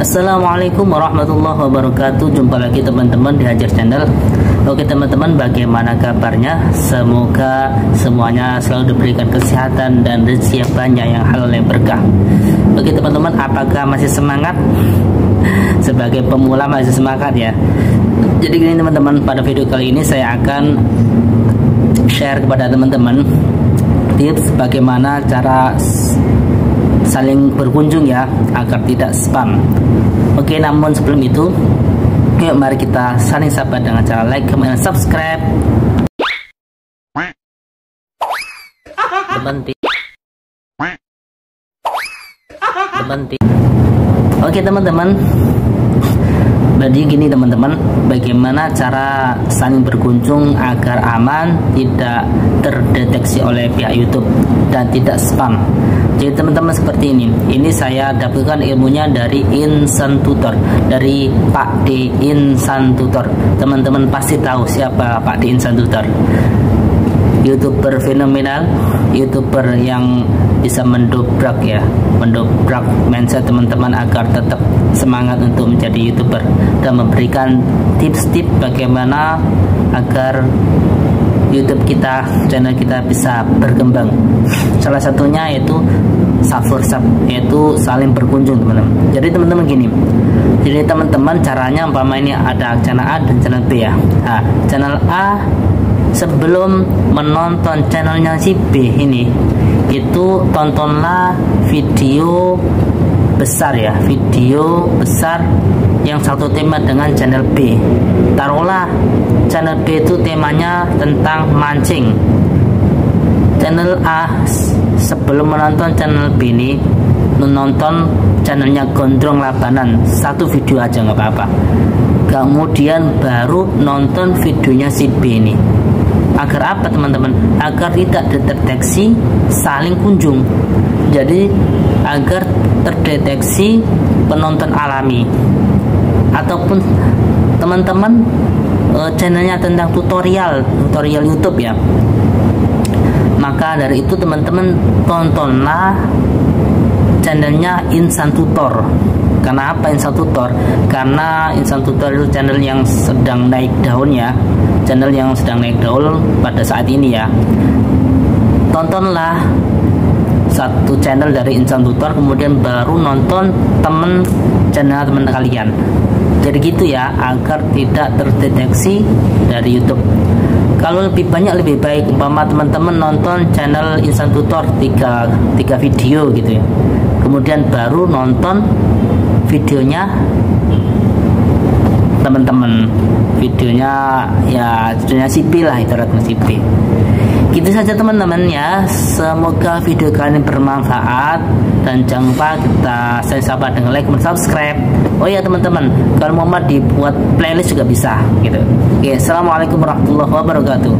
Assalamualaikum warahmatullahi wabarakatuh. Jumpa lagi teman-teman di Hajar Channel. Oke teman-teman, bagaimana kabarnya? Semoga semuanya selalu diberikan kesehatan dan rezeki yang banyak, yang halal, yang berkah. Oke teman-teman, apakah masih semangat? Sebagai pemula masih semangat ya. Jadi gini teman-teman, pada video kali ini saya akan share kepada teman-teman tips bagaimana cara saling berkunjung ya, agar tidak spam. Oke, namun sebelum itu, yuk mari kita saling sapa dengan cara like, comment, dan subscribe. Oke teman-teman, jadi gini teman-teman, bagaimana cara saling berkunjung agar aman, tidak terdeteksi oleh pihak YouTube dan tidak spam. Jadi teman-teman seperti ini saya dapatkan ilmunya dari Insan Tutor, dari Pak D Insan Tutor. Teman-teman pasti tahu siapa Pak D Insan Tutor. YouTuber fenomenal, YouTuber yang bisa mendobrak mindset teman-teman agar tetap semangat untuk menjadi YouTuber dan memberikan tips-tips bagaimana agar YouTube kita, channel kita bisa berkembang. Salah satunya yaitu yaitu saling berkunjung teman-teman. Jadi teman-teman gini, jadi teman-teman caranya umpama ini ada channel A dan channel B ya. Nah, channel A sebelum menonton channelnya si B ini, itu tontonlah video besar ya, video besar yang satu tema dengan channel B. Taruhlah channel B itu temanya tentang mancing. Channel A sebelum menonton channel B ini menonton channelnya Gondrong Labanan, satu video aja nggak apa-apa. Kemudian baru nonton videonya si B ini. Agar apa teman-teman? Agar tidak terdeteksi saling kunjung. Jadi agar terdeteksi penonton alami. Ataupun teman-teman channelnya tentang tutorial YouTube ya. Maka dari itu teman-teman tontonlah channelnya Insan Tutor. Karena apa Insan Tutor? Karena Insan Tutor itu channel yang sedang naik daun ya, channel yang sedang naik daun pada saat ini ya. Tontonlah satu channel dari Insan Tutor, kemudian baru nonton channel teman kalian. Jadi gitu ya, agar tidak terdeteksi dari YouTube. Kalau lebih banyak lebih baik, umpama teman-teman nonton channel Insan Tutor 3 video gitu ya, kemudian baru nonton videonya teman-teman, videonya si B lah, ibaratnya si B. Gitu saja teman-teman ya, semoga video kalian bermanfaat dan jangan lupa kita sapa dengan like dan subscribe. Oh ya teman-teman, kalau mau dibuat playlist juga bisa gitu. Oke, assalamualaikum warahmatullahi wabarakatuh.